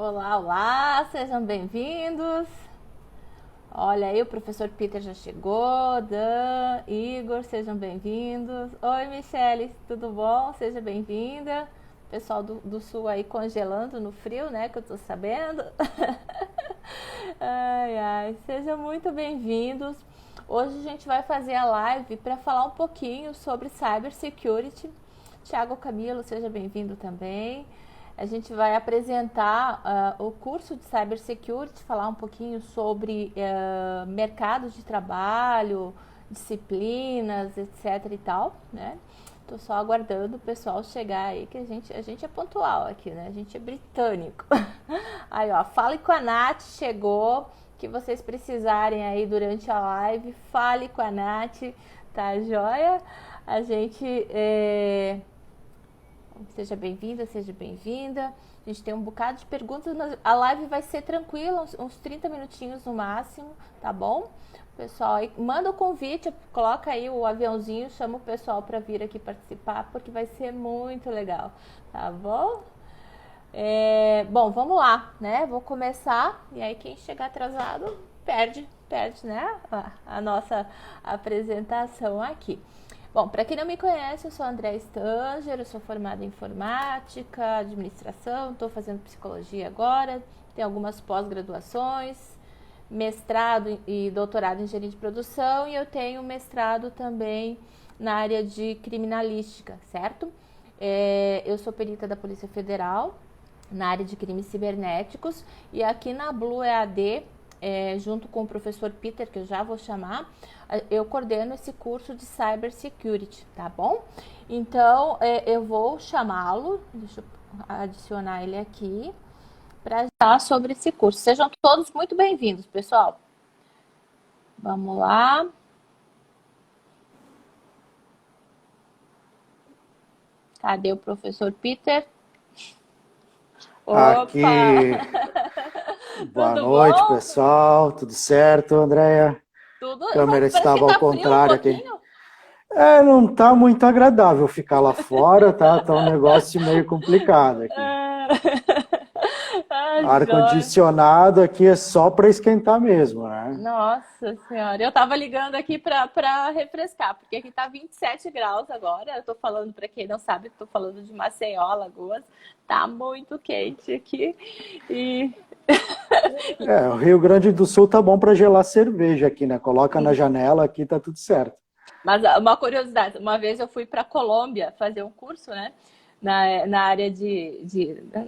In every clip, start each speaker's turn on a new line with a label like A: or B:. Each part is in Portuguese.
A: Olá, olá, sejam bem-vindos. Olha aí, o professor Peter já chegou, Dan, Igor, sejam bem-vindos. Oi, Michele, tudo bom? Seja bem-vinda. Pessoal do Sul aí congelando no frio, né, que eu tô sabendo. Ai, ai, sejam muito bem-vindos. Hoje a gente vai fazer a live para falar um pouquinho sobre cybersecurity. Tiago Camilo, seja bem-vindo também. A gente vai apresentar o curso de cybersecurity, falar um pouquinho sobre mercado de trabalho, disciplinas, etc e tal, né? Tô só aguardando o pessoal chegar aí, que a gente é pontual aqui, né? A gente é britânico. Aí, ó, fale com a Nath, chegou. Que vocês precisarem aí durante a live, fale com a Nath, tá joia? A gente seja bem-vinda, seja bem-vinda. A gente tem um bocado de perguntas, mas a live vai ser tranquila, uns 30 minutinhos no máximo, tá bom? Pessoal, aí, manda o convite, coloca aí o aviãozinho, chama o pessoal para vir aqui participar, porque vai ser muito legal, tá bom? Bom, vamos lá, né? Vou começar, e aí quem chegar atrasado perde, né? A nossa apresentação aqui. Bom, para quem não me conhece, eu sou a Andréa Stanger, eu sou formada em informática, administração, estou fazendo psicologia agora, tenho algumas pós-graduações, mestrado e doutorado em engenharia de produção e eu tenho mestrado também na área de criminalística, certo? Eu sou perita da Polícia Federal na área de crimes cibernéticos e aqui na Blue EAD, junto com o professor Peter, que eu já vou chamar, eu coordeno esse curso de cybersecurity, tá bom? Então, eu vou chamá-lo, deixa eu adicionar ele aqui, para falar sobre esse curso. Sejam todos muito bem-vindos, pessoal. Vamos lá. Cadê o professor Peter? Opa!
B: Aqui, boa
A: Tudo
B: noite,
A: bom?
B: pessoal. Tudo certo, Andréia?
A: Tudo.
B: A câmera
A: Parece que
B: estava ao
A: tá frio um
B: contrário aqui.
A: pouquinho.
B: Não tá muito agradável ficar lá fora, tá? Tá um negócio meio complicado aqui.
A: Joia.
B: Ar-condicionado aqui é só para esquentar mesmo, né?
A: Nossa senhora, eu tava ligando aqui pra refrescar, porque aqui tá 27 graus agora. Eu tô falando, pra quem não sabe, tô falando de Maceió, Alagoas. Tá muito quente aqui. E
B: O Rio Grande do Sul tá bom para gelar cerveja aqui, né? Coloca na janela aqui, tá tudo certo.
A: Mas uma curiosidade, uma vez eu fui para Colômbia fazer um curso, né? Na área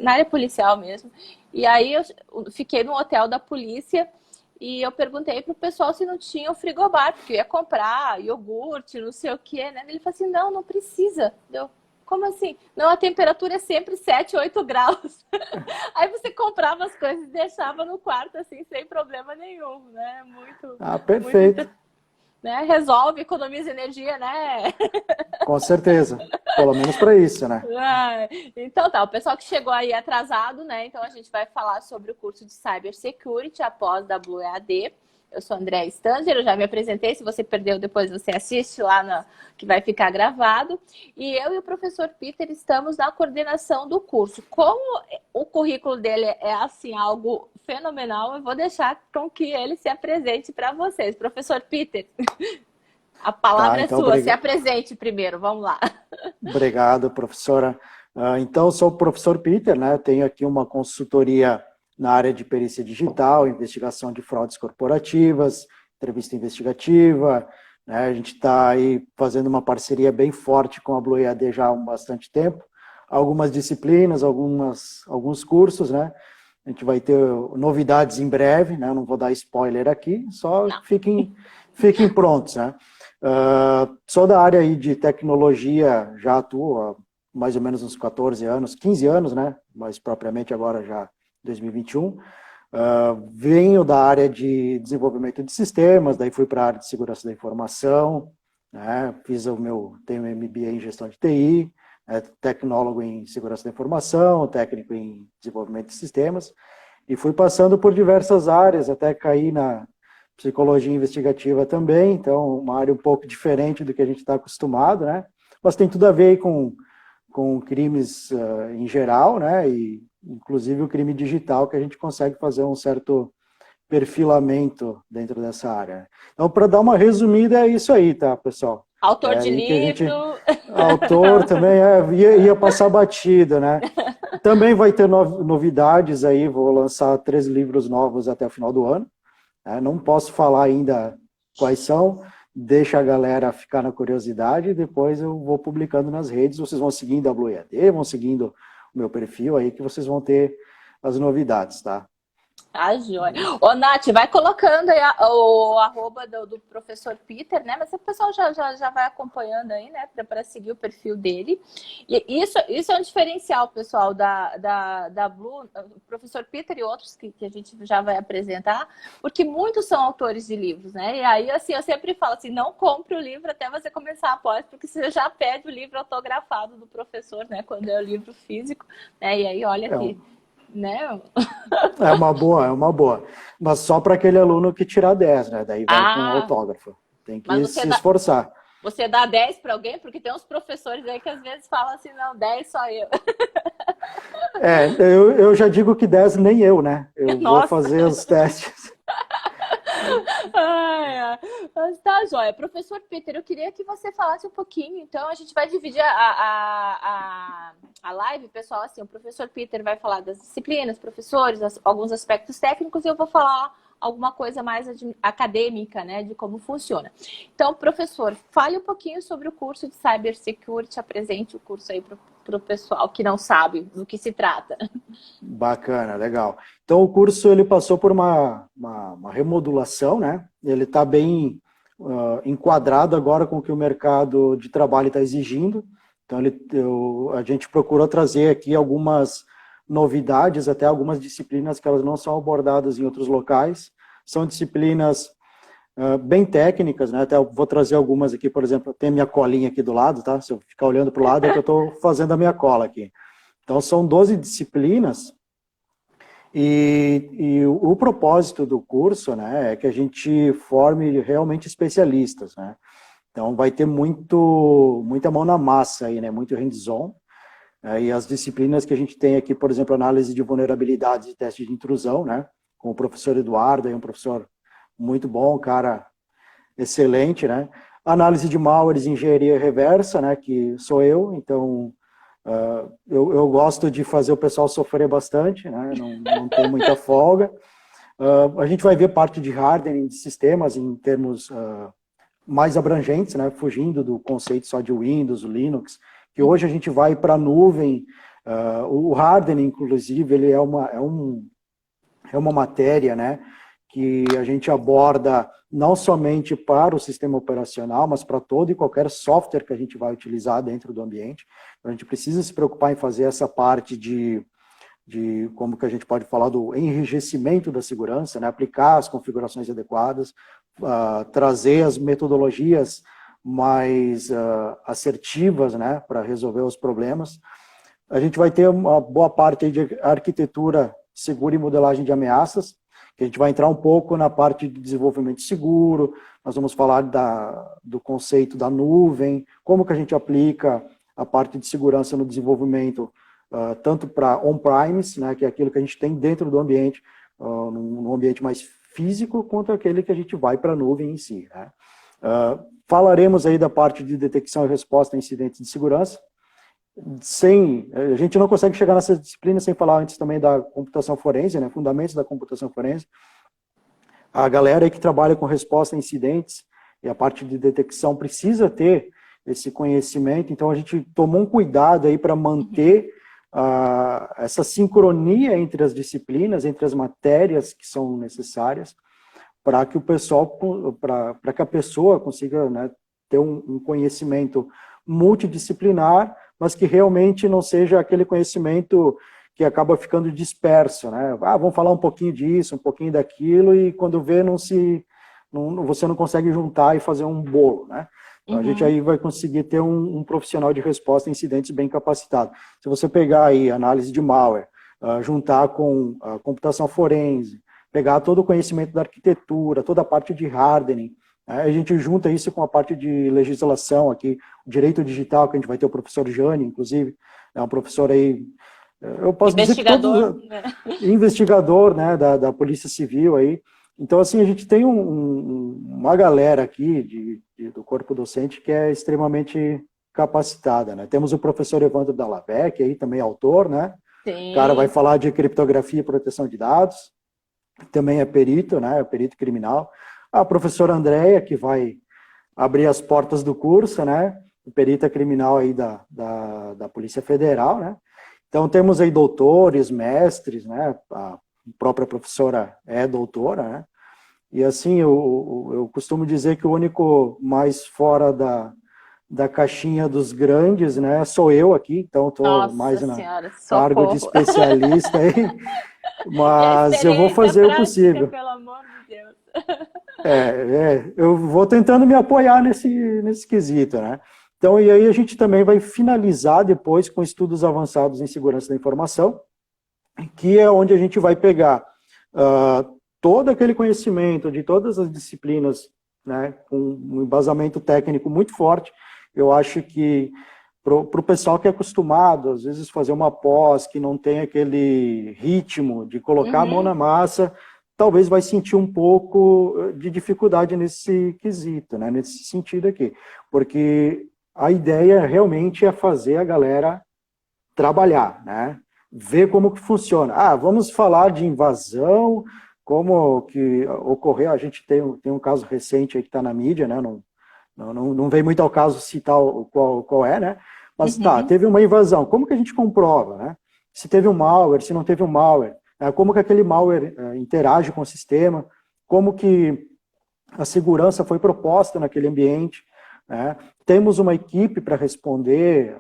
A: na área policial mesmo. E aí eu fiquei no hotel da polícia e eu perguntei pro pessoal se não tinha o frigobar, porque eu ia comprar iogurte, não sei o quê, né? Ele falou assim, não, não precisa. Eu, como assim? Não, a temperatura é sempre 7, 8 graus. Aí você comprava as coisas e deixava no quarto, assim, sem problema nenhum, né?
B: Ah,
A: Muito
B: perfeito.
A: né? Resolve, economiza energia, né?
B: Com certeza. Pelo menos para isso, né?
A: Então tá, o pessoal que chegou aí atrasado, né? Então a gente vai falar sobre o curso de Cybersecurity após da Blue EAD. Eu sou Andréa Stanger, eu já me apresentei. Se você perdeu, depois você assiste lá que vai ficar gravado. E eu e o professor Peter estamos na coordenação do curso. Como o currículo dele é assim, algo fenomenal, eu vou deixar com que ele se apresente para vocês. Professor Peter, a
B: Tá,
A: palavra é
B: então
A: sua. Se apresente primeiro, vamos lá.
B: obrigado, professora. Então, sou o professor Peter, né? Tenho aqui uma consultoria na área de perícia digital, investigação de fraudes corporativas, entrevista investigativa, né? A gente está aí fazendo uma parceria bem forte com a Blue EAD já há bastante tempo. Algumas disciplinas, alguns cursos, né? A gente vai ter novidades em breve, né? Não vou dar spoiler aqui, só
A: Não.
B: fiquem prontos, né? Sou da área aí de tecnologia, já atuo há mais ou menos uns 14 anos, 15 anos, né? Mas propriamente agora já 2021. Venho da área de desenvolvimento de sistemas, daí fui para a área de segurança da informação, né? Tenho um MBA em gestão de TI, tecnólogo em segurança da informação, técnico em desenvolvimento de sistemas, e fui passando por diversas áreas, até cair na psicologia investigativa também, então uma área um pouco diferente do que a gente está acostumado, né? Mas tem tudo a ver com crimes em geral, né? E inclusive o crime digital, que a gente consegue fazer um certo perfilamento dentro dessa área. Então, para dar uma resumida, é isso aí, tá, pessoal?
A: Autor
B: É
A: de
B: aí que a gente,
A: livro.
B: autor também, ia passar batida, né? Também vai ter novidades aí, vou lançar 3 livros novos até o final do ano. Né? Não posso falar ainda quais são, deixa a galera ficar na curiosidade e depois eu vou publicando nas redes. Vocês vão seguindo a Blue EAD, vão seguindo o meu perfil aí que vocês vão ter as novidades, tá?
A: Ah, joia. Ô, Nath, vai colocando aí o arroba do professor Peter, né? Mas o pessoal já vai acompanhando aí, né? Para seguir o perfil dele. E isso é um diferencial, pessoal, da Blue, o professor Peter e outros que a gente já vai apresentar, porque muitos são autores de livros, né? E aí, assim, eu sempre falo assim, não compre o livro até você começar a pós, porque você já pede o livro autografado do professor, né? Quando é o livro físico, né? E aí, olha aqui. Né?
B: É uma boa, é uma boa. Mas só para aquele aluno que tirar 10, né? Daí vai com autógrafo. Tem que se esforçar.
A: Você dá 10 para alguém? Porque tem uns professores aí que às vezes falam assim, não, 10 só eu.
B: Eu já digo que 10 nem eu, né? Eu
A: Nossa.
B: vou fazer os testes.
A: Mas tá, joia. Professor Peter, eu queria que você falasse um pouquinho. Então, a gente vai dividir a live, pessoal. Assim, o professor Peter vai falar das disciplinas, professores, alguns aspectos técnicos, e eu vou falar alguma coisa mais acadêmica, né, de como funciona. Então, professor, fale um pouquinho sobre o curso de Cybersecurity, apresente o curso aí para o pessoal que não sabe do que se trata.
B: Bacana, legal. Então, o curso ele passou por uma remodulação, né? Ele está bem enquadrado agora com o que o mercado de trabalho está exigindo. Então, a gente procurou trazer aqui algumas novidades, até algumas disciplinas que elas não são abordadas em outros locais. São disciplinas bem técnicas, né? Até eu vou trazer algumas aqui, por exemplo, tem a minha colinha aqui do lado, tá? Se eu ficar olhando para o lado, é que eu estou fazendo a minha cola aqui. Então, são 12 disciplinas e o propósito do curso, né, é que a gente forme realmente especialistas, né? Então, vai ter muita mão na massa aí, né? Muito hands-on. E as disciplinas que a gente tem aqui, por exemplo, análise de vulnerabilidades e teste de intrusão, né? Com o professor Eduardo, aí um professor muito bom, cara excelente, né? Análise de malwares e engenharia reversa, né? Que sou eu, então eu gosto de fazer o pessoal sofrer bastante, né? Não tem muita folga. A gente vai ver parte de hardening de sistemas em termos mais abrangentes, né? Fugindo do conceito só de Windows, Linux, que hoje a gente vai para a nuvem. O hardening, inclusive, ele é uma matéria, né, que a gente aborda não somente para o sistema operacional, mas para todo e qualquer software que a gente vai utilizar dentro do ambiente. Então, a gente precisa se preocupar em fazer essa parte de como que a gente pode falar do enrijecimento da segurança, né, aplicar as configurações adequadas, trazer as metodologias mais assertivas, né, para resolver os problemas. A gente vai ter uma boa parte aí de arquitetura segura e modelagem de ameaças, que a gente vai entrar um pouco na parte de desenvolvimento seguro, nós vamos falar do conceito da nuvem, como que a gente aplica a parte de segurança no desenvolvimento, tanto para on-premise, né, que é aquilo que a gente tem dentro do ambiente, num ambiente mais físico, quanto aquele que a gente vai para a nuvem em si, né. Falaremos aí da parte de detecção e resposta a incidentes de segurança. A gente não consegue chegar nessa disciplina sem falar antes também da computação forense, né, fundamentos da computação forense. A galera aí que trabalha com resposta a incidentes e a parte de detecção precisa ter esse conhecimento, então a gente tomou um cuidado aí para manter essa sincronia entre as disciplinas, entre as matérias que são necessárias, para que o pessoal, para que a pessoa consiga, né, ter um conhecimento multidisciplinar, mas que realmente não seja aquele conhecimento que acaba ficando disperso, né? Vamos falar um pouquinho disso, um pouquinho daquilo, e quando vê, você não consegue juntar e fazer um bolo, né? Então, a gente aí vai conseguir ter um profissional de resposta a incidentes bem capacitado. Se você pegar aí análise de malware, juntar com a computação forense, pegar todo o conhecimento da arquitetura, toda a parte de hardening, a gente junta isso com a parte de legislação aqui, o direito digital, que a gente vai ter o professor Jane, inclusive, é um professor aí Eu posso dizer que
A: Investigador,
B: todos,
A: né?
B: investigador, né, da Polícia Civil aí. Então, assim, a gente tem uma galera aqui do corpo docente que é extremamente capacitada, né? Temos o professor Evandro Dallavec, aí também autor, né? O cara vai
A: Sim.
B: falar de criptografia e proteção de dados, também é perito, né? É perito criminal. A professora Andréia, que vai abrir as portas do curso, né? Perita criminal aí da Polícia Federal, né? Então, temos aí doutores, mestres, né? A própria professora é doutora, né? E assim, eu costumo dizer que o único mais fora da caixinha dos grandes, né, sou eu aqui, então estou
A: Nossa
B: mais na
A: Senhora,
B: cargo de
A: socorro.
B: especialista aí,
A: E a
B: mas eu vou
A: experiência
B: fazer o
A: prática,
B: possível.
A: pelo amor de Deus.
B: Eu vou tentando me apoiar nesse quesito, né? Então, e aí a gente também vai finalizar depois com estudos avançados em segurança da informação, que é onde a gente vai pegar todo aquele conhecimento de todas as disciplinas, né, com um embasamento técnico muito forte. Eu acho que para o pessoal que é acostumado, às vezes, fazer uma pós que não tem aquele ritmo de colocar a mão na
A: Uhum.
B: massa, talvez vai sentir um pouco de dificuldade nesse quesito, né, nesse sentido aqui. Porque a ideia realmente é fazer a galera trabalhar, né? Ver como que funciona. Vamos falar de invasão, como que ocorreu. A gente tem um caso recente aí que está na mídia, né? Não vem muito ao caso citar qual é, né? Mas tá,
A: Uhum.
B: teve uma invasão. Como que a gente comprova, né? Se teve um malware, se não teve um malware, né? Como que aquele malware interage com o sistema, como que a segurança foi proposta naquele ambiente, né? Temos uma equipe para responder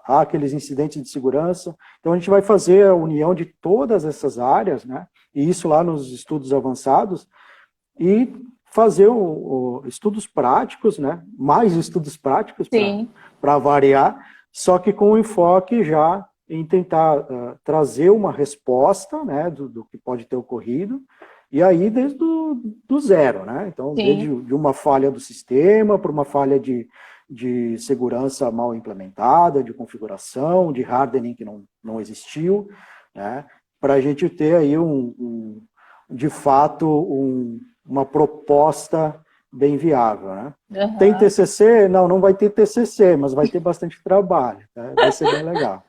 B: àqueles incidentes de segurança, então a gente vai fazer a união de todas essas áreas, né? E isso lá nos estudos avançados, e fazer estudos práticos, né? Mais estudos práticos
A: Sim,
B: para variar, só que com enfoque já em tentar trazer uma resposta, né, do que pode ter ocorrido, e aí desde do zero, né? Então, desde
A: sim.
B: de uma falha do sistema para uma falha de segurança mal implementada, de configuração, de hardening que não existiu, né? Para a gente ter aí de fato uma proposta bem viável, né? Tem
A: Aham.
B: TCC? Não vai ter TCC, mas vai ter bastante trabalho, né? Vai ser bem legal.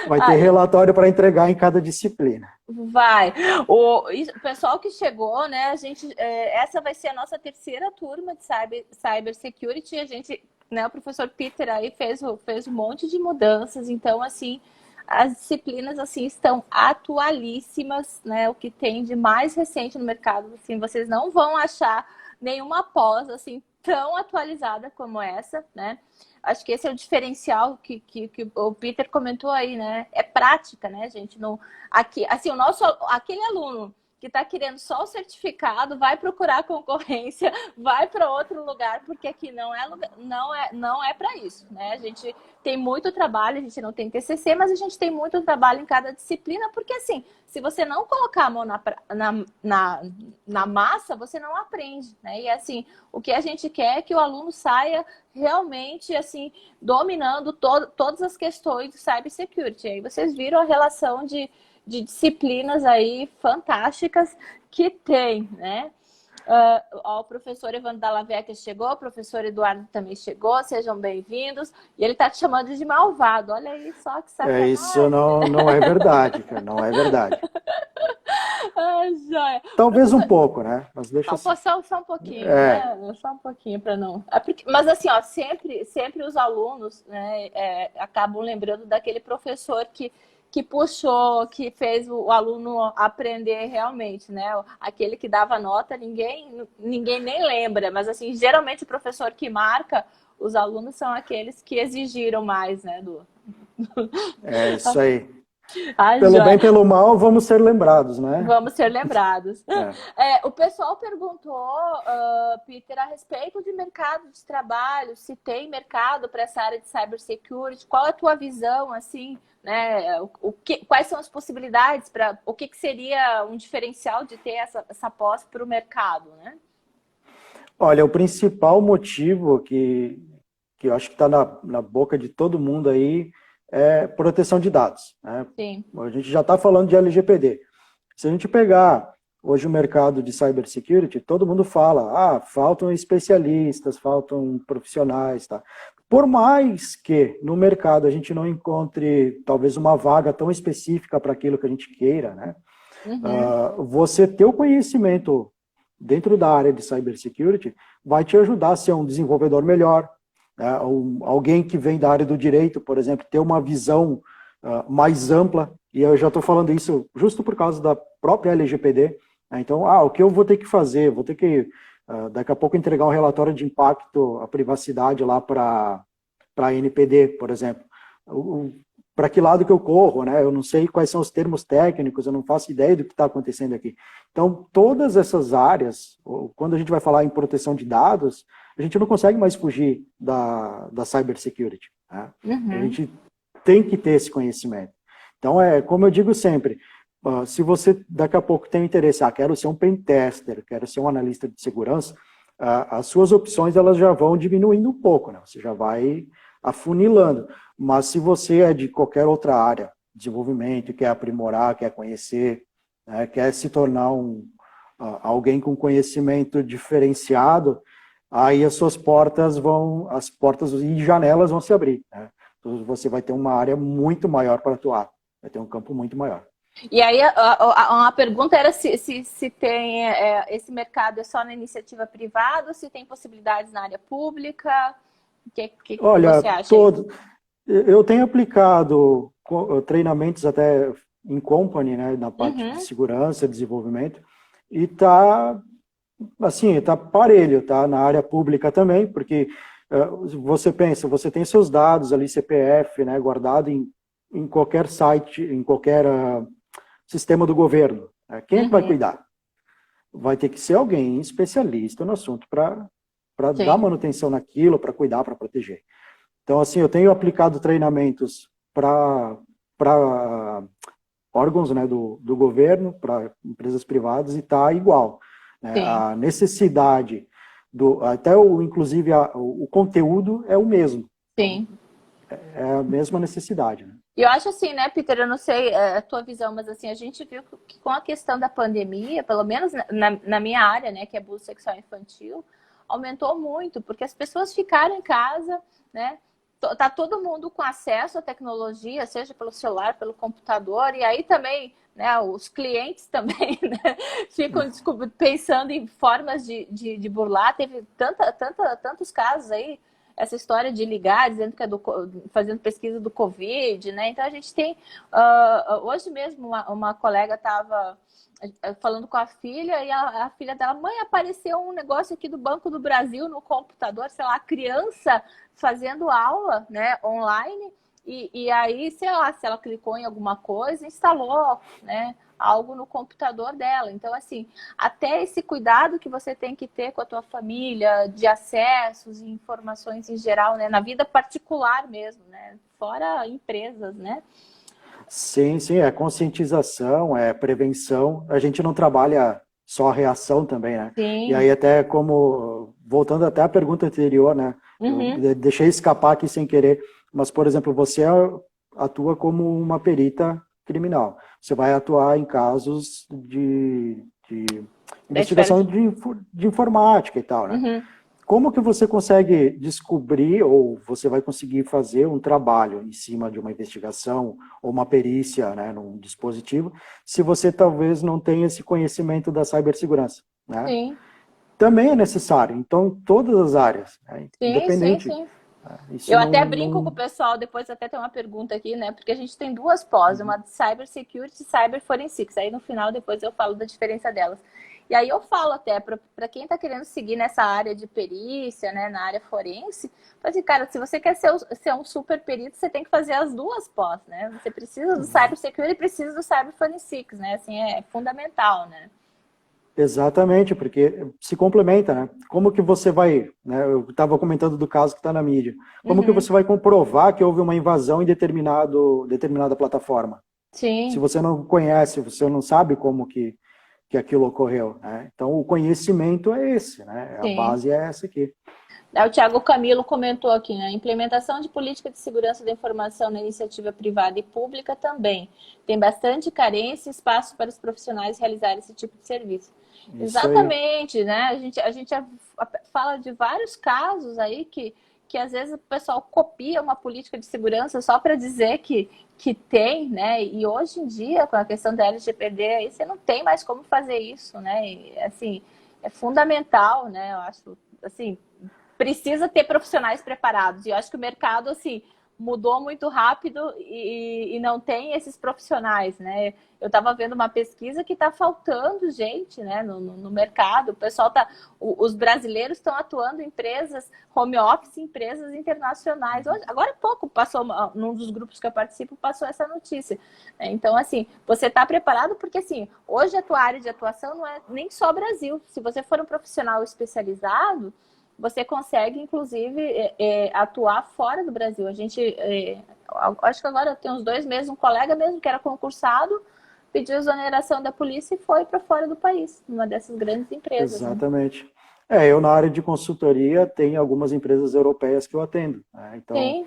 B: Vai ter
A: Ah,
B: relatório para entregar em cada disciplina.
A: vai. O pessoal que chegou, né? A gente, essa vai ser a nossa terceira turma de cyber security. A gente, né? O professor Peter aí fez um monte de mudanças. Então, assim, as disciplinas assim estão atualíssimas, né? O que tem de mais recente no mercado, assim, vocês não vão achar nenhuma pós assim tão atualizada como essa, né? Acho que esse é o diferencial que o Peter comentou aí, né? É prática, né, gente? Não, aqui, assim, aquele aluno que está querendo só o certificado vai procurar concorrência, vai para outro lugar, porque aqui não é para isso, né? A gente tem muito trabalho, a gente não tem TCC, mas a gente tem muito trabalho em cada disciplina, porque assim, se você não colocar a mão na massa, você não aprende, né? E assim, o que a gente quer é que o aluno saia realmente assim dominando todas as questões de cybersecurity. Aí vocês viram a relação de disciplinas aí fantásticas que tem, né? O professor Evandro Dallavecchia chegou, o professor Eduardo também chegou, sejam bem-vindos. E ele está te chamando de malvado, olha aí só que
B: Isso
A: sacanagem.
B: não é verdade, cara, não é verdade.
A: Ai, joia.
B: Talvez um
A: Professor,
B: pouco, né? Mas deixa
A: só,
B: assim.
A: só um pouquinho,
B: É,
A: né? Só um pouquinho para não. Mas assim, ó, sempre os alunos, né, acabam lembrando daquele professor que puxou, que fez o aluno aprender realmente, né? Aquele que dava nota, ninguém nem lembra, mas assim, geralmente o professor que marca os alunos são aqueles que exigiram mais, né?
B: é isso aí.
A: Ah,
B: Pelo bem,
A: joia.
B: pelo mal, vamos ser lembrados, né?
A: Vamos ser lembrados.
B: É.
A: O pessoal perguntou, Peter, a respeito de mercado de trabalho, se tem mercado para essa área de cybersecurity, qual é a tua visão, assim, né? Quais são as possibilidades para o que seria um diferencial de ter essa pós para o mercado, né?
B: Olha, o principal motivo que eu acho que está na boca de todo mundo aí é proteção de dados, né?
A: Sim.
B: A gente já está falando de LGPD. Se a gente pegar hoje o mercado de cybersecurity, todo mundo fala, faltam especialistas, faltam profissionais, tá? Por mais que no mercado a gente não encontre talvez uma vaga tão específica para aquilo que a gente queira, né? Você ter o conhecimento dentro da área de cybersecurity vai te ajudar a ser um desenvolvedor melhor, né? Alguém que vem da área do direito, por exemplo, ter uma visão mais ampla, e eu já estou falando isso justo por causa da própria LGPD, né? Então, o que eu vou ter que fazer? Vou ter que, daqui a pouco, entregar um relatório de impacto à privacidade lá para a NPD, por exemplo. Para que lado que eu corro, né? Eu não sei quais são os termos técnicos, eu não faço ideia do que está acontecendo aqui. Então, todas essas áreas, quando a gente vai falar em proteção de dados, a gente não consegue mais fugir da cybersecurity, né? A gente tem que ter esse conhecimento. Então, como eu digo sempre, se você daqui a pouco tem interesse, quero ser um pen tester, quero ser um analista de segurança, as suas opções elas já vão diminuindo um pouco, né? Você já vai afunilando. Mas se você é de qualquer outra área, desenvolvimento, quer aprimorar, quer conhecer, né, quer se tornar alguém com conhecimento diferenciado, aí as portas e janelas vão se abrir, né? Então, você vai ter uma área muito maior para atuar, vai ter um campo muito maior.
A: E aí a pergunta era se tem esse mercado é só na iniciativa privada ou se tem possibilidades na área pública. O que você acha?
B: Eu tenho aplicado treinamentos até em company, né, na parte de segurança, desenvolvimento, e tá parelho, tá na área pública também, porque você pensa, você tem seus dados ali, CPF, né, guardado em qualquer site, em qualquer sistema do governo. Quem é que vai cuidar? Vai ter que ser alguém especialista no assunto para dar manutenção naquilo, para cuidar, para proteger. Então, assim, eu tenho aplicado treinamentos para órgãos, né, do governo, para empresas privadas, e está igual, né? A necessidade, inclusive o conteúdo é o mesmo.
A: Sim.
B: É a mesma necessidade, né?
A: E eu acho assim, né, Peter, eu não sei a tua visão, mas assim, a gente viu que com a questão da pandemia, pelo menos na minha área, né, que é abuso sexual infantil, aumentou muito, porque as pessoas ficaram em casa, né? Tá todo mundo com acesso à tecnologia, seja pelo celular, pelo computador, e aí também, né, os clientes também, né, ficam pensando em formas de burlar. Teve tantos casos aí, essa história de ligar, dizendo que é fazendo pesquisa do Covid, né? Então a gente tem, hoje mesmo uma colega estava falando com a filha, e a filha dela, mãe, apareceu um negócio aqui do Banco do Brasil no computador, sei lá, a criança fazendo aula, né, online, e aí, sei lá, se ela clicou em alguma coisa, instalou, né, algo no computador dela. Então, assim, até esse cuidado que você tem que ter com a tua família, de acessos e informações em geral, né, na vida particular mesmo, né, fora empresas, né.
B: Sim, é conscientização, é prevenção. A gente não trabalha só a reação também, né?
A: Sim.
B: E aí até voltando até à pergunta anterior, né? Eu deixei escapar aqui sem querer, mas, por exemplo, você atua como uma perita criminal. Você vai atuar em casos de investigação de informática e tal, né? Como que você consegue descobrir, ou você vai conseguir fazer um trabalho em cima de uma investigação ou uma perícia, né, num dispositivo, se você talvez não tenha esse conhecimento da cibersegurança, né?
A: Sim.
B: Também é necessário, então, todas as áreas, né? Independente.
A: Sim. Eu até brinco com o pessoal, depois até tem uma pergunta aqui, né? Porque a gente tem duas pós, uma de Cybersecurity e Cyber Forensics. Aí no final, depois eu falo da diferença delas. E aí eu falo até para quem está querendo seguir nessa área de perícia, né, na área forense, assim, cara, se você quer ser um super perito, você tem que fazer as duas pós, né? Você precisa do Cybersecurity e precisa do Cyber Forensics, né? Assim, é fundamental, né?
B: Exatamente, porque se complementa, né? Como que você vai, né? Eu estava comentando do caso que está na mídia. Como que você vai comprovar que houve uma invasão em determinada plataforma?
A: Sim.
B: Se você não conhece, você não sabe como que aquilo ocorreu, né? Então, o conhecimento é esse, né? A base é essa aqui.
A: Aí o Thiago Camilo comentou aqui, né? Implementação de política de segurança da informação na iniciativa privada e pública também. Tem bastante carência e espaço para os profissionais realizarem esse tipo de serviço.
B: Isso aí.
A: Exatamente, né? A gente fala de vários casos aí que às vezes o pessoal copia uma política de segurança só para dizer que tem, né? E hoje em dia, com a questão da LGPD, aí você não tem mais como fazer isso, né? E, assim, é fundamental, né? Eu acho, assim, precisa ter profissionais preparados. E eu acho que o mercado, assim, mudou muito rápido e não tem esses profissionais, né? Eu estava vendo uma pesquisa que está faltando gente, né, no mercado. O pessoal tá, os brasileiros estão atuando em empresas home office, empresas internacionais. Hoje, agora há pouco passou, num dos grupos que eu participo, passou essa notícia. Então, assim, você está preparado porque, assim, hoje a tua área de atuação não é nem só Brasil. Se você for um profissional especializado, você consegue, inclusive, atuar fora do Brasil. A gente, acho que agora tem uns 2 meses, um colega mesmo que era concursado, pediu exoneração da polícia e foi para fora do país, numa dessas grandes empresas.
B: Exatamente. Eu na área de consultoria tenho algumas empresas europeias que eu atendo, né? Então,
A: Sim.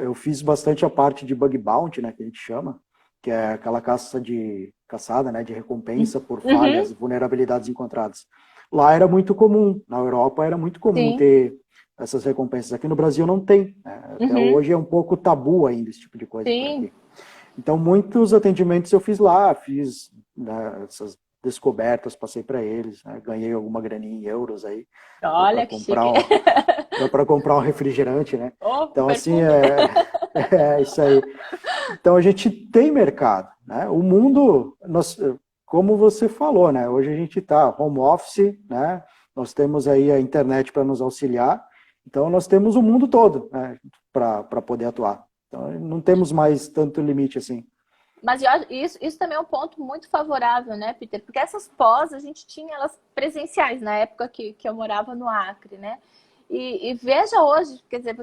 B: eu fiz bastante a parte de bug bounty, né, que a gente chama, que é aquela caçada, né, de recompensa por falhas, vulnerabilidades encontradas. Lá era muito comum, na Europa era muito comum
A: Sim.
B: ter essas recompensas. Aqui no Brasil não tem, né? Até hoje é um pouco tabu ainda esse tipo de coisa por
A: Sim.
B: aqui. Então, muitos atendimentos eu fiz lá, fiz, né, essas descobertas, passei para eles, né, ganhei alguma graninha em euros aí,
A: Olha que chique.
B: para comprar um refrigerante, né?
A: Oh,
B: Então, assim,
A: perfume.
B: é isso aí. Então, a gente tem mercado, né? O mundo, como você falou, né? Hoje a gente está home office, né? Nós temos aí a internet para nos auxiliar, então nós temos o mundo todo, né, para poder atuar. Então, não temos mais tanto limite assim.
A: Mas isso também é um ponto muito favorável, né, Peter? Porque essas pós a gente tinha elas presenciais na época que eu morava no Acre, né? E veja hoje, quer dizer,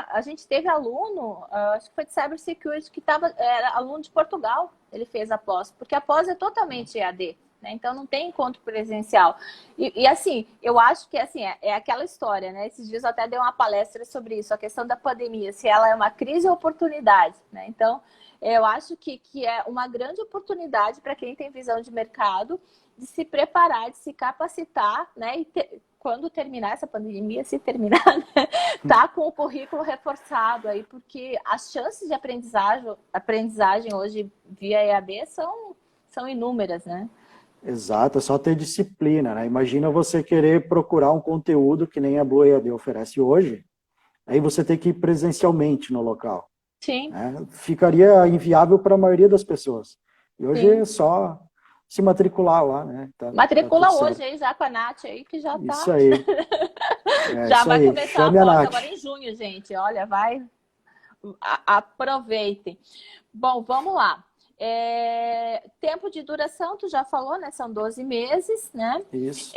A: a gente teve aluno, acho que foi de Cybersecurity, era aluno de Portugal, ele fez a pós, porque a pós é totalmente EAD, né? Então não tem encontro presencial. E assim, eu acho que assim, é aquela história, né? Esses dias eu até dei uma palestra sobre isso, a questão da pandemia, se ela é uma crise ou oportunidade, né? Então, eu acho que é uma grande oportunidade para quem tem visão de mercado de se preparar, de se capacitar, né? E quando terminar essa pandemia, se terminar, né? Tá com o currículo reforçado aí, porque as chances de aprendizagem hoje via EAD são inúmeras, né?
B: Exato, é só ter disciplina, né? Imagina você querer procurar um conteúdo que nem a Blue EAD oferece hoje, aí você tem que ir presencialmente no local,
A: Sim.
B: né? Ficaria inviável para a maioria das pessoas. E hoje
A: Sim.
B: é só se matricular lá, né? Tá
A: Matricula
B: tudo
A: hoje
B: certo.
A: aí já com a Nath aí, que já tá.
B: Isso aí,
A: Já
B: isso
A: vai
B: aí.
A: começar a
B: Chame a
A: pós
B: Nath.
A: agora em junho, gente. Olha, aproveitem. Bom, vamos lá. Tempo de duração, tu já falou, né? São 12 meses, né?
B: Isso.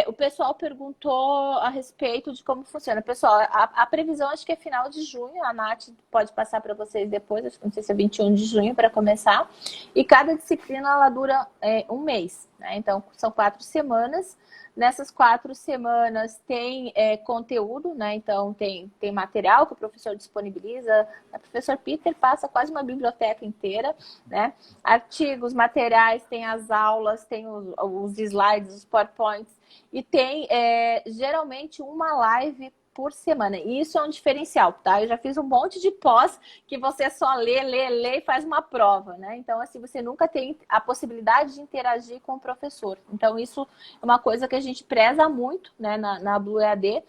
A: O pessoal perguntou a respeito de como funciona. Pessoal, a previsão acho que é final de junho. A Nath pode passar para vocês depois, não sei se é 21 de junho para começar. E cada disciplina ela dura um mês, né? Então, são 4 semanas. Nessas 4 semanas tem conteúdo, né? Então tem material que o professor disponibiliza. O professor Peter passa quase uma biblioteca inteira, né? Artigos, materiais, tem as aulas, tem os slides, os PowerPoints. E tem geralmente uma live por semana. E isso é um diferencial, tá? Eu já fiz um monte de pós que você só lê e faz uma prova, né? Então, assim, você nunca tem a possibilidade de interagir com o professor. Então, isso é uma coisa que a gente preza muito, né, na Blue EAD.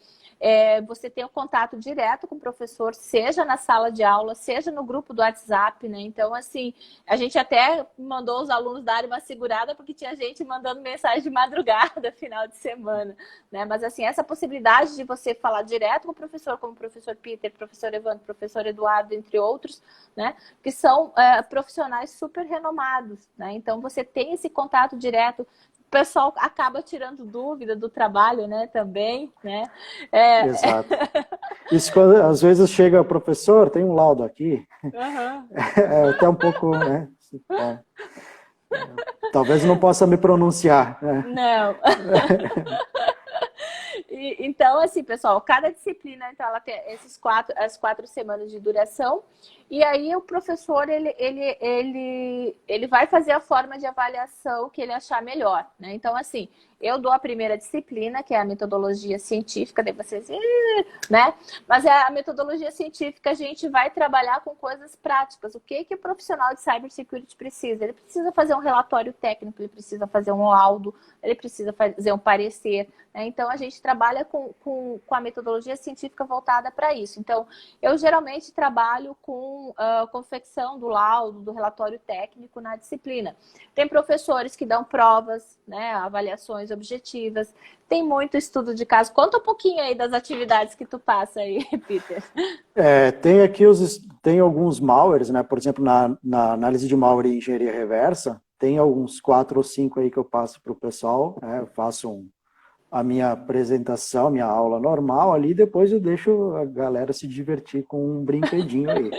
A: Você tem o contato direto com o professor, seja na sala de aula, seja no grupo do WhatsApp, né? Então, assim, a gente até mandou os alunos darem uma segurada, porque tinha gente mandando mensagem de madrugada, final de semana, né? Mas, assim, essa possibilidade de você falar direto com o professor, como o professor Peter, professor Evandro, professor Eduardo, entre outros, né? Que são profissionais super renomados, né? Então, você tem esse contato direto. O pessoal acaba tirando dúvida do trabalho, né, também, né?
B: Exato. Isso quando, às vezes chega, professor, tem um laudo aqui, até um pouco, né? Talvez não possa me pronunciar, né?
A: Não. Então, assim, pessoal, cada disciplina, então, ela tem as 4 semanas de duração, e aí o professor, ele vai fazer a forma de avaliação que ele achar melhor, né? Então, assim, eu dou a primeira disciplina, que é a metodologia científica, daí vocês, né? Mas a metodologia científica, a gente vai trabalhar com coisas práticas. O que o profissional de cybersecurity precisa? Ele precisa fazer um relatório técnico, ele precisa fazer um laudo, ele precisa fazer um parecer, né? Então, a gente trabalha com a metodologia científica voltada para isso. Então, eu geralmente trabalho com a confecção do laudo, do relatório técnico na disciplina. Tem professores que dão provas, né, avaliações objetivas, tem muito estudo de caso. Conta um pouquinho aí das atividades que tu passa aí, Peter.
B: Tem aqui tem alguns malwares, né? Por exemplo, na análise de malware e engenharia reversa, tem alguns 4 ou 5 aí que eu passo para o pessoal, né? Eu faço a minha apresentação, minha aula normal ali, depois eu deixo a galera se divertir com um brinquedinho aí.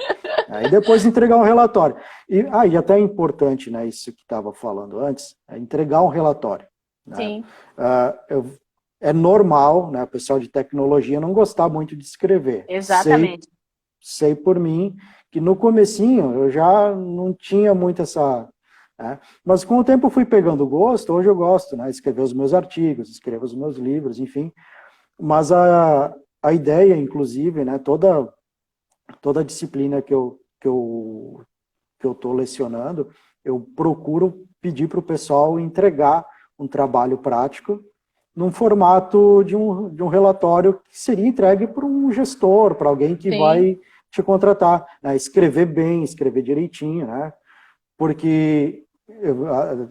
B: Aí depois entregar um relatório. E até é importante, né, isso que estava falando antes, é entregar um relatório. Né?
A: Sim.
B: É normal, né, o pessoal de tecnologia não gostar muito de escrever.
A: Exatamente.
B: Sei por mim que no comecinho eu já não tinha muito essa... Né, mas com o tempo eu fui pegando gosto, hoje eu gosto, né, escrever os meus artigos, escrever os meus livros, enfim. Mas a ideia, inclusive, né, toda a disciplina que eu estou lecionando, eu procuro pedir para o pessoal entregar um trabalho prático num formato de um relatório que seria entregue para um gestor, para alguém que vai te contratar. Né? Escrever bem, escrever direitinho, né? Porque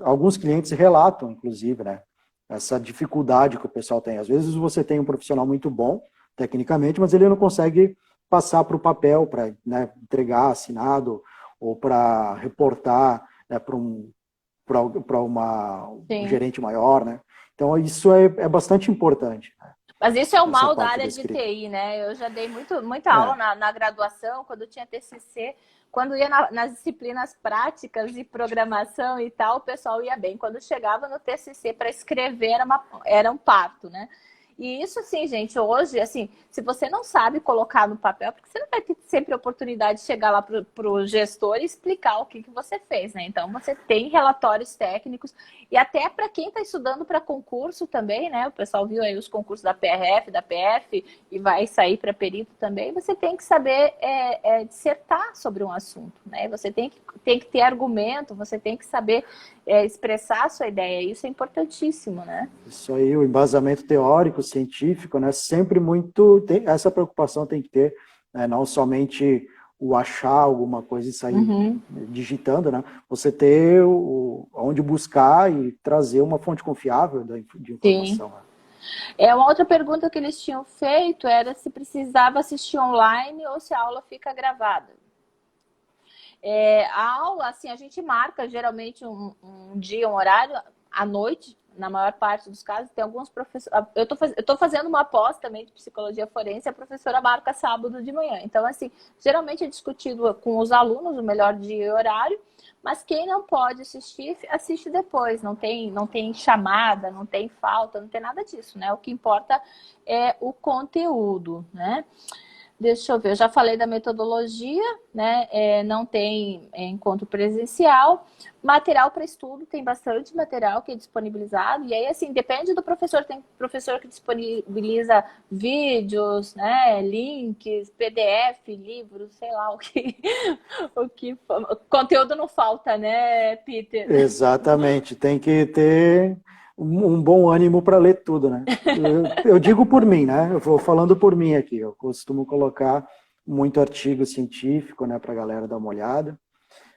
B: alguns clientes relatam, inclusive, né? Essa dificuldade que o pessoal tem. Às vezes você tem um profissional muito bom, tecnicamente, mas ele não consegue passar para o papel, para, né, entregar assinado, ou para reportar, né, para um gerente maior, né? Então, isso é bastante importante. Né?
A: Mas isso é o mal da área de TI, né? Eu já dei muita aula na graduação, quando eu tinha TCC, quando ia nas disciplinas práticas de programação e tal, o pessoal ia bem. Quando chegava no TCC para escrever, era um parto, né? E isso, assim, gente, hoje, assim, se você não sabe colocar no papel, porque você não vai ter sempre a oportunidade de chegar lá para o gestor e explicar o que você fez, né? Então, você tem relatórios técnicos e até para quem está estudando para concurso também, né? O pessoal viu aí os concursos da PRF, da PF e vai sair para perito também. Você tem que saber dissertar sobre um assunto, né? Você tem que ter argumento, você tem que saber expressar a sua ideia. Isso é importantíssimo, né?
B: Isso aí, o embasamento teórico, científico, né? Sempre essa preocupação tem que ter, né? Não somente o achar alguma coisa e sair digitando, né? Você ter onde buscar e trazer uma fonte confiável de informação.
A: Né? Uma outra pergunta que eles tinham feito era se precisava assistir online ou se a aula fica gravada. A aula, assim, a gente marca geralmente um dia, um horário, à noite, na maior parte dos casos. Tem alguns professores... Eu tô fazendo uma pós também de psicologia forense, a professora marca sábado de manhã. Então, assim, geralmente é discutido com os alunos o melhor dia e horário, mas quem não pode assistir, assiste depois. Não tem chamada, não tem falta, não tem nada disso, né? O que importa é o conteúdo, né? Deixa eu ver, eu já falei da metodologia, né? Não tem encontro presencial. Material para estudo, tem bastante material que é disponibilizado. E aí, assim, depende do professor. Tem professor que disponibiliza vídeos, né? Links, PDF, livros, sei lá o que. O conteúdo não falta, né, Peter?
B: Exatamente, tem que ter um bom ânimo para ler tudo, né? Eu digo por mim, né? Eu vou falando por mim aqui. Eu costumo colocar muito artigo científico, né, para a galera dar uma olhada.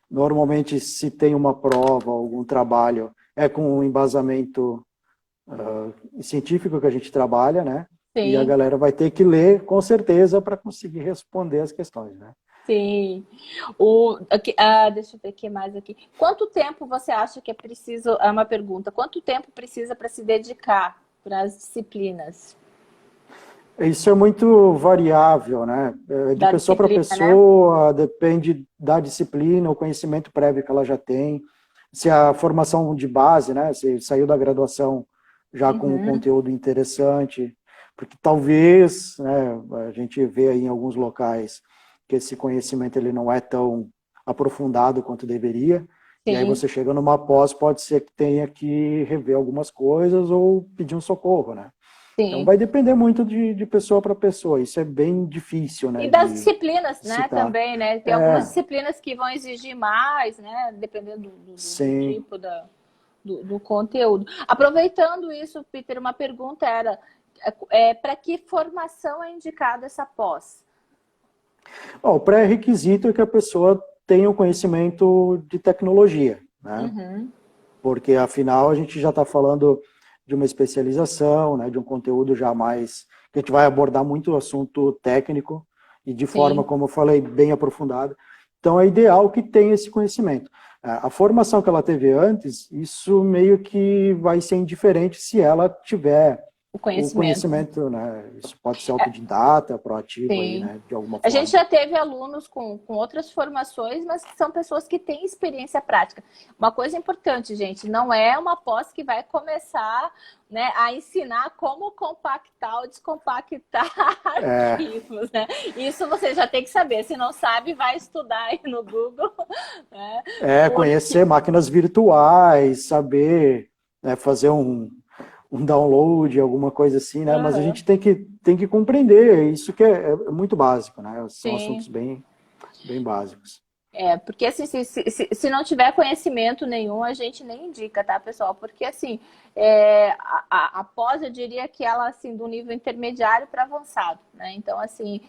B: Normalmente, se tem uma prova, algum trabalho, é com um embasamento científico que a gente trabalha, né?
A: Sim.
B: E a galera vai ter que ler, com certeza, para conseguir responder as questões, né?
A: Sim. Deixa eu ver o que mais aqui. Quanto tempo você acha que é preciso... É uma pergunta. Quanto tempo precisa para se dedicar para as disciplinas?
B: Isso é muito variável, né? De pessoa para pessoa, né? Depende da disciplina, o conhecimento prévio que ela já tem. Se a formação de base, né? Se saiu da graduação já com um conteúdo interessante. Porque talvez, né, a gente vê aí em alguns locais que esse conhecimento ele não é tão aprofundado quanto deveria, e aí
A: Sim,
B: você chega numa pós, pode ser que tenha que rever algumas coisas ou pedir um socorro, né? Então
A: sim.
B: vai depender muito de pessoa para pessoa, isso é bem difícil,
A: E
B: né,
A: das
B: de
A: disciplinas, né,
B: citar.
A: também, né? Tem algumas
B: É,
A: disciplinas que vão exigir mais, né? Dependendo do
B: sim.
A: tipo do conteúdo. Aproveitando isso, Peter, uma pergunta era para que formação é indicada essa pós?
B: Ó, o pré-requisito é que a pessoa tenha o conhecimento de tecnologia, né?
A: Uhum,
B: Porque afinal a gente já está falando de uma especialização, né, de um conteúdo já mais que a gente vai abordar muito assunto técnico e de forma,
A: sim.
B: como eu falei, bem aprofundada. Então é ideal que tenha esse conhecimento. A formação que ela teve antes, isso meio que vai ser indiferente se ela tiver
A: O
B: o
A: conhecimento.
B: conhecimento, né? Isso pode ser autodidata, proativo aí,
A: Sim.
B: né? De alguma
A: A gente
B: forma.
A: já teve alunos com outras formações, mas que são pessoas que têm experiência prática. Uma coisa importante, gente, não é uma pós que vai começar, né, a ensinar como compactar ou descompactar
B: É,
A: arquivos, né? Isso você já tem que saber. Se não sabe, vai estudar aí no Google, né?
B: conhecer
A: Porque
B: máquinas virtuais, saber, né, fazer um download, alguma coisa assim, né? Mas a
A: uhum,
B: gente tem que compreender, isso que é muito básico, né? São assuntos
A: sim.
B: bem básicos.
A: Porque assim, se não tiver conhecimento nenhum, a gente nem indica, tá, pessoal? Porque assim, a pós, eu diria que ela, assim, do nível intermediário para avançado, né? Então, assim,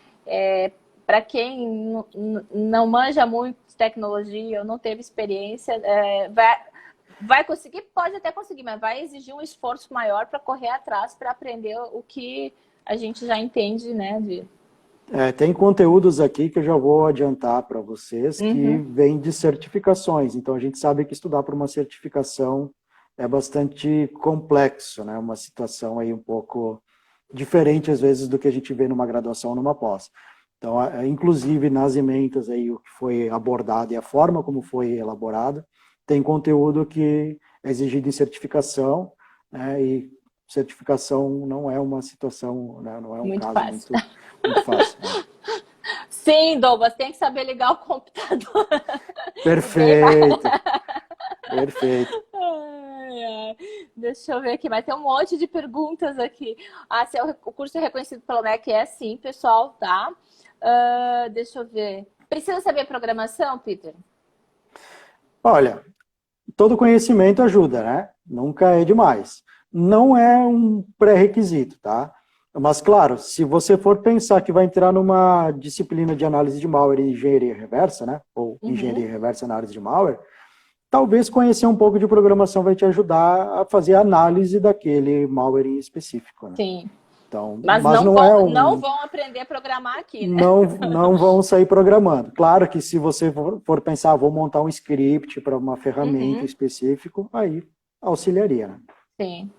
A: para quem não manja muito de tecnologia ou não teve experiência, vai conseguir, pode até conseguir, mas vai exigir um esforço maior para correr atrás, para aprender o que a gente já entende, né?
B: Tem conteúdos aqui que eu já vou adiantar para vocês que
A: Uhum,
B: vêm de certificações. Então a gente sabe que estudar para uma certificação é bastante complexo, né? Uma situação aí um pouco diferente às vezes do que a gente vê numa graduação ou numa pós. Então, inclusive nas ementas aí o que foi abordado e a forma como foi elaborada, tem conteúdo que é exigido em certificação, né? E certificação não é uma situação, né? Não é um
A: muito
B: caso
A: fácil.
B: muito fácil. Né?
A: Sim, Douglas, tem que saber ligar o computador. E bem mais.
B: Perfeito, perfeito.
A: Ai, ai. Deixa eu ver aqui, mas tem um monte de perguntas aqui. Se o curso é reconhecido pelo MEC, é sim, pessoal, tá? Deixa eu ver. Precisa saber programação, Peter?
B: Olha, todo conhecimento ajuda, né? Nunca é demais. Não é um pré-requisito, tá? Mas, claro, se você for pensar que vai entrar numa disciplina de análise de malware e engenharia reversa, né? Ou
A: Uhum,
B: engenharia reversa na análise de malware, talvez conhecer um pouco de programação vai te ajudar a fazer a análise daquele malware em específico, né?
A: sim.
B: Então,
A: Mas
B: mas não é
A: não
B: um,
A: vão aprender a programar aqui, né?
B: não vão sair programando. Claro que se você for pensar, vou montar um script para uma ferramenta
A: Uhum,
B: específica, aí auxiliaria, né?
A: sim.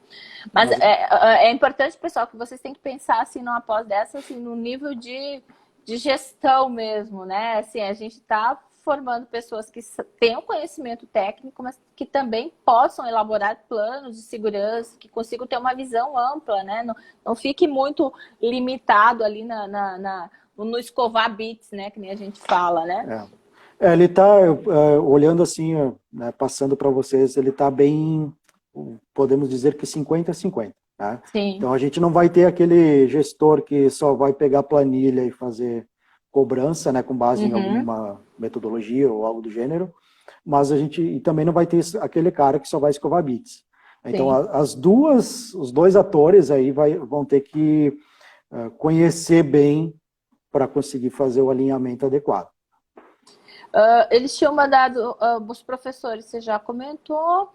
A: Mas
B: Mas,
A: é importante, pessoal, que vocês têm que pensar assim numa pós dessa, assim, no nível de gestão mesmo, né? Assim, a gente está formando pessoas que tenham conhecimento técnico, mas que também possam elaborar planos de segurança, que consigam ter uma visão ampla, né? Não fique muito limitado ali no escovar bits, né? Que nem a gente fala, né?
B: ele está olhando assim, né, passando para vocês, ele está bem, podemos dizer que 50-50. Tá?
A: Sim.
B: Então a gente não vai ter aquele gestor que só vai pegar planilha e fazer cobrança, né, com base em
A: Uhum.
B: alguma metodologia ou algo do gênero, mas a gente e também não vai ter aquele cara que só vai escovar bits. Então
A: Sim.
B: os dois atores aí vão ter que conhecer bem para conseguir fazer o alinhamento adequado.
A: Eles tinham mandado, os professores, você já comentou,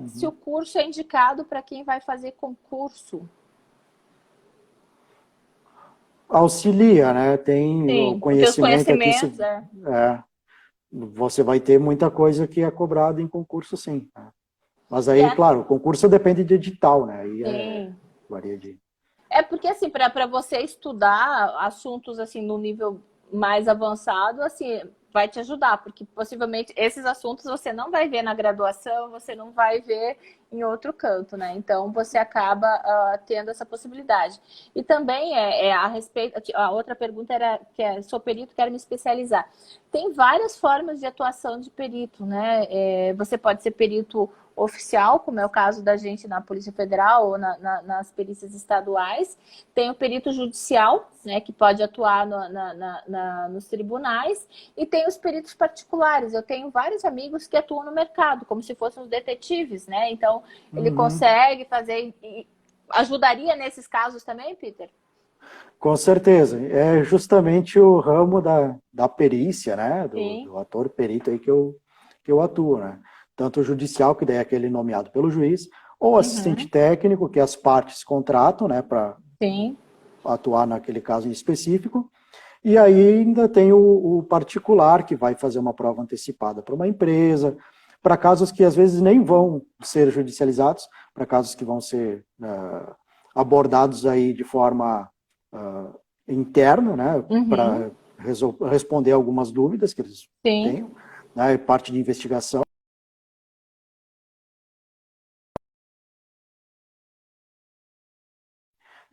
A: se
B: Uhum.
A: o curso é indicado para quem vai fazer concurso.
B: Auxilia, né? Tem o
A: Sim, porque os
B: conhecimento aqui,
A: conhecimentos.
B: é, você vai ter muita coisa que é cobrada em concurso, sim. Né? Mas
A: E
B: aí,
A: é,
B: claro, o concurso depende de edital, né? Aí
A: sim.
B: varia de.
A: É porque, assim, para você estudar assuntos assim no nível mais avançado, assim, vai te ajudar, porque possivelmente esses assuntos você não vai ver na graduação, você não vai ver em outro canto, né? Então você acaba tendo essa possibilidade. E também a respeito, a outra pergunta era que sou perito, quero me especializar. Tem várias formas de atuação de perito, né? Você pode ser perito oficial, como é o caso da gente na Polícia Federal ou nas perícias estaduais. Tem o perito judicial, né, que pode atuar nos tribunais, e tem os peritos particulares. Eu tenho vários amigos que atuam no mercado, como se fossem os detetives, né? Então, ele
B: Uhum.
A: consegue fazer... Ajudaria nesses casos também, Peter?
B: Com certeza. É justamente o ramo da perícia, né?
A: Sim.
B: Do ator perito aí que eu atuo, né? Tanto o judicial, que daí é aquele nomeado pelo juiz, ou assistente
A: Uhum.
B: técnico, que as partes contratam, né? Para
A: Sim.
B: atuar naquele caso em específico. E aí ainda tem o particular, que vai fazer uma prova antecipada para uma empresa, para casos que às vezes nem vão ser judicializados, para casos que vão ser abordados aí de forma interna, né,
A: Uhum.
B: para responder algumas dúvidas que eles
A: Sim.
B: tenham, né, parte de investigação.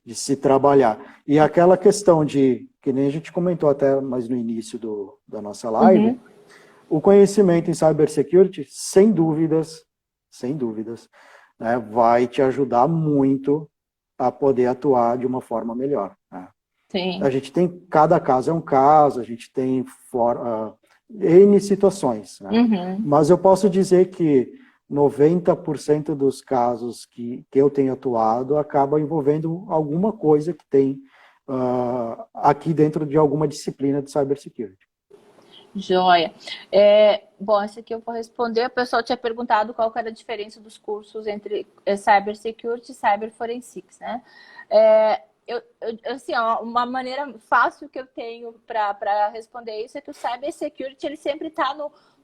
B: De se trabalhar. E aquela questão de, que nem a gente comentou até mais no início da nossa live,
A: Uhum.
B: o conhecimento em cybersecurity, sem dúvidas, né, vai te ajudar muito a poder atuar de uma forma melhor. Né? A
A: Sim.
B: gente tem, cada caso é um caso, a gente tem N situações, né?
A: Uhum.
B: Mas eu posso dizer que 90% dos casos que eu tenho atuado acaba envolvendo alguma coisa que tem aqui dentro de alguma disciplina de cybersecurity.
A: Joia. Bom, essa aqui eu vou responder. O pessoal tinha perguntado qual que era a diferença dos cursos entre Cybersecurity e Cyberforensics, né? Assim, ó, uma maneira fácil que eu tenho para responder isso é que o Cybersecurity ele sempre está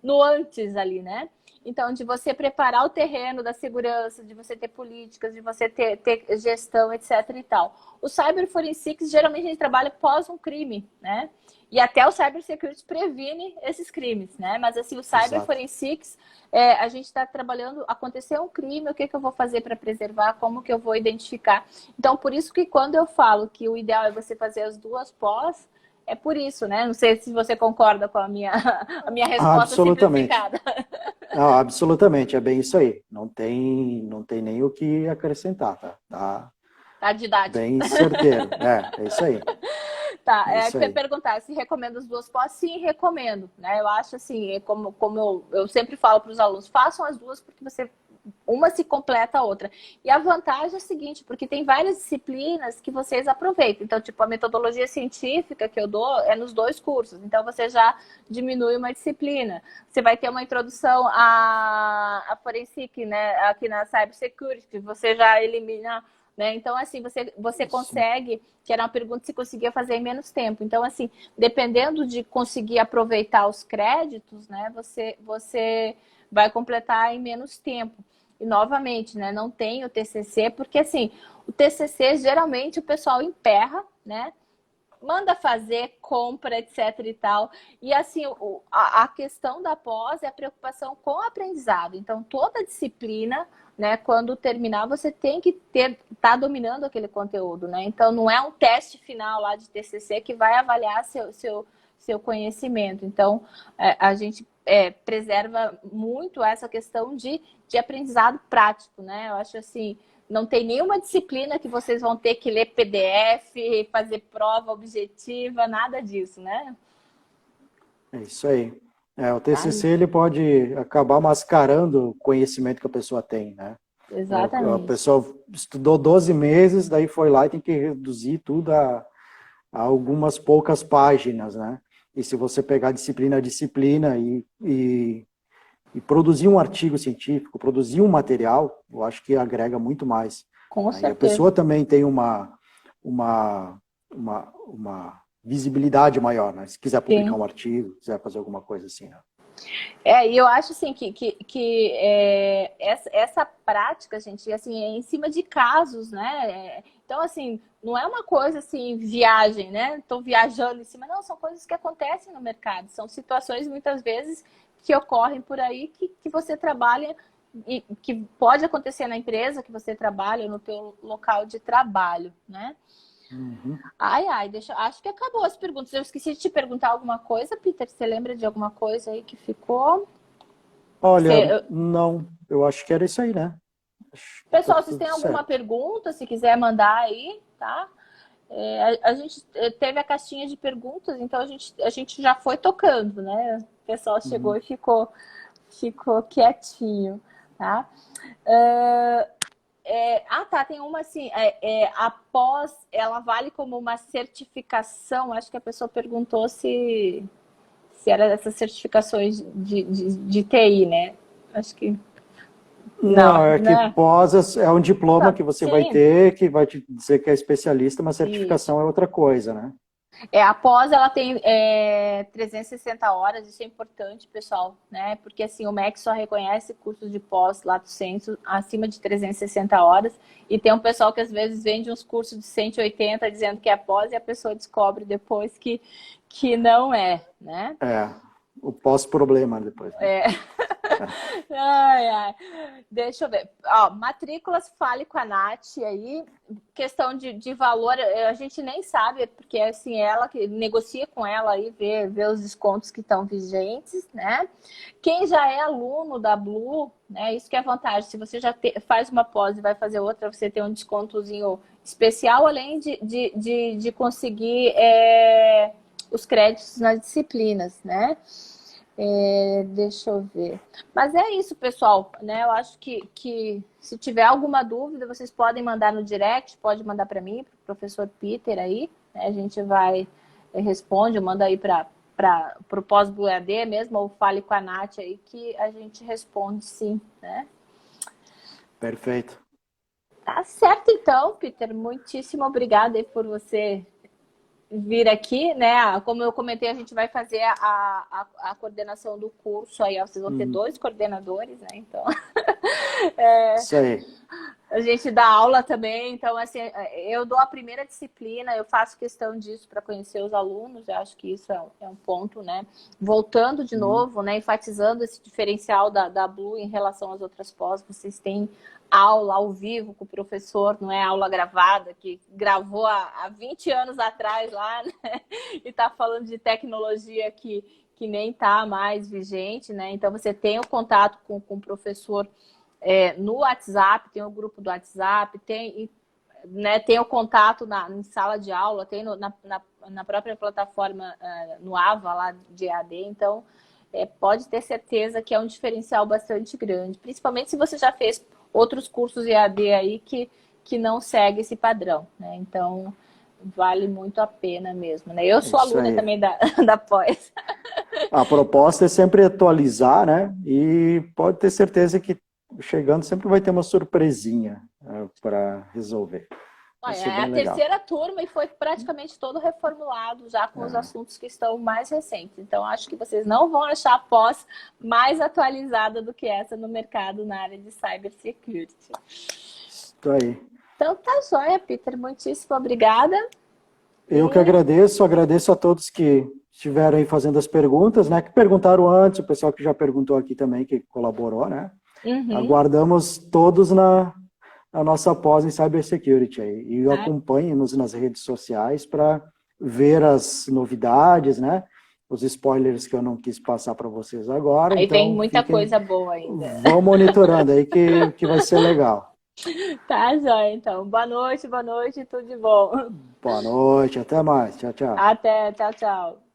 A: no antes ali, né? Então, de você preparar o terreno da segurança, de você ter políticas, de você ter gestão, etc. e tal. O Cyberforensics, geralmente, a gente trabalha pós um crime, né? E até o cybersecurity previne esses crimes, né? Mas assim, o
B: Exato.
A: cyberforensics, a gente está trabalhando, aconteceu um crime, o que, que eu vou fazer para preservar, como que eu vou identificar. Então, por isso que quando eu falo que o ideal é você fazer as duas pós, é por isso, né? Não sei se você concorda com a minha, a minha resposta
B: Absolutamente.
A: simplificada.
B: Não, absolutamente, é bem isso aí. Não tem nem o que acrescentar, tá? Tá
A: Tá didático.
B: bem certeiro. É isso aí.
A: Tá,
B: É isso
A: que eu ia
B: aí.
A: perguntar se recomendo as duas pós. Sim, recomendo, né? Eu acho assim, como eu sempre falo para os alunos, façam as duas porque uma se completa a outra. E a vantagem é a seguinte, porque tem várias disciplinas que vocês aproveitam. Então, tipo, a metodologia científica que eu dou é nos dois cursos. Então, você já diminui uma disciplina. Você vai ter uma introdução à Forensic, né? Aqui na Cybersecurity, você já elimina... Né? Então, assim, você
B: Sim.
A: consegue, que era uma pergunta que você conseguia fazer em menos tempo. Então, assim, dependendo de conseguir aproveitar os créditos, né, você vai completar em menos tempo. E, novamente, né, não tem o TCC, porque, assim, o TCC, geralmente, o pessoal emperra, né, manda fazer, compra, etc e tal. E assim, a questão da pós é a preocupação com o aprendizado. Então, toda disciplina, né, quando terminar, você tem que tá dominando aquele conteúdo, né? Então, não é um teste final lá de TCC que vai avaliar seu conhecimento. Então, a gente preserva muito essa questão de aprendizado prático, né? Eu acho assim, não tem nenhuma disciplina que vocês vão ter que ler PDF, fazer prova objetiva, nada disso, né?
B: É isso aí. O
A: Tá?
B: TCC ele pode acabar mascarando o conhecimento que a pessoa tem, né? A
A: Exatamente.
B: pessoa estudou 12 meses, daí foi lá e tem que reduzir tudo a algumas poucas páginas, né? E se você pegar disciplina a disciplina e produzir um artigo científico, produzir um material, eu acho que agrega muito mais.
A: Com
B: Né? E a
A: certeza.
B: pessoa também tem uma, uma visibilidade maior, né? Se quiser publicar
A: Sim.
B: um artigo, quiser fazer alguma coisa assim. Né?
A: E eu acho assim que essa prática, gente, assim, é em cima de casos, né? Então, assim, não é uma coisa assim, viagem, né? Estou viajando em cima. Não, são coisas que acontecem no mercado. São situações, muitas vezes, que ocorrem por aí que você trabalha e que pode acontecer na empresa que você trabalha, no teu local de trabalho, né?
B: Uhum.
A: Acho que acabou as perguntas. Eu esqueci de te perguntar alguma coisa, Peter. Você lembra de alguma coisa aí que ficou?
B: Olha,
A: Você,
B: não, eu acho que era isso aí, né? Acho que tá
A: pessoal, vocês
B: tudo
A: têm alguma
B: certo.
A: pergunta? Se quiser mandar aí, tá? A gente teve a caixinha de perguntas, então a gente já foi tocando, né? O pessoal chegou
B: Uhum.
A: e ficou quietinho, tá? Uh, tá, tem uma assim, após, ela vale como uma certificação, acho que a pessoa perguntou se era dessas certificações de TI, né? Acho que
B: Não,
A: não,
B: é que
A: né?
B: pós é um diploma que você vai
A: Sim,
B: ter, que vai te dizer que é especialista, mas
A: isso.
B: certificação é outra coisa, né?
A: A pós, ela tem 360 horas, isso é importante, pessoal, né? Porque assim, o MEC só reconhece cursos de pós, lato sensu, acima de 360 horas, e tem um pessoal que às vezes vende uns cursos de 180 dizendo que é pós, e a pessoa descobre depois que não é, né?
B: É, o pós-problema depois, né?
A: É. Ai, ai. Deixa eu ver. Ó, matrículas, fale com a Nath aí. Questão de valor, a gente nem sabe, porque assim, ela que negocia com ela aí, vê os descontos que estão vigentes, né? Quem já é aluno da Blue, né? Isso que é vantagem. Se você já faz uma pós e vai fazer outra, você tem um descontozinho especial, além de conseguir os créditos nas disciplinas, né? Deixa eu ver. Mas é isso, pessoal, né? Eu acho que se tiver alguma dúvida, vocês podem mandar no direct, pode mandar para mim, para o professor Peter aí, né? A gente vai responde, manda aí para o pós-Blue EAD mesmo, ou fale com a Nath aí que a gente responde sim, né?
B: Perfeito.
A: Tá certo então, Peter. Muitíssimo obrigada aí por você vir aqui, né? Como eu comentei, a gente vai fazer a coordenação do curso aí, ó, vocês vão ter
B: Uhum.
A: 2 coordenadores, né? Então,
B: Isso aí.
A: a gente dá aula também, então assim, eu dou a primeira disciplina, eu faço questão disso para conhecer os alunos, eu acho que isso é um ponto, né? Voltando de
B: Uhum.
A: novo, né? Enfatizando esse diferencial da Blue em relação às outras pós, vocês têm aula ao vivo com o professor, não é aula gravada, que gravou há 20 anos atrás lá, né? E está falando de tecnologia que nem está mais vigente, né? Então você tem o contato com o professor no WhatsApp, tem o grupo do WhatsApp, tem o contato em sala de aula, tem na própria plataforma, no AVA lá de EAD, então pode ter certeza que é um diferencial bastante grande, principalmente se você já fez outros cursos EAD aí que não segue esse padrão, né? Então vale muito a pena mesmo, né? Eu
B: É
A: sou
B: isso
A: aluna
B: aí.
A: também da pós.
B: A proposta é sempre atualizar, né? E pode ter certeza que chegando sempre vai ter uma surpresinha para resolver. Vai
A: Olha,
B: ser
A: é a
B: bem legal.
A: terceira turma e foi praticamente todo reformulado já com os
B: É,
A: assuntos que estão mais recentes. Então, acho que vocês não vão achar a pós mais atualizada do que essa no mercado na área de cybersecurity.
B: isso aí.
A: Então, tá joia, Peter. Muitíssimo obrigada.
B: Eu que
A: E
B: agradeço a todos que estiveram aí fazendo as perguntas, né? Que perguntaram antes, o pessoal que já perguntou aqui também, que colaborou, né?
A: uhum,
B: Aguardamos todos na nossa pós em Cybersecurity aí. E
A: tá?
B: acompanhem-nos nas redes sociais para ver as novidades, né? Os spoilers que eu não quis passar para vocês agora,
A: Aí vem
B: então
A: muita
B: fiquem,
A: coisa boa ainda.
B: vão monitorando aí que vai ser legal.
A: Tá joia, então. Boa noite, tudo de bom.
B: Boa noite, até mais. Tchau, tchau.
A: Até, tchau, tchau.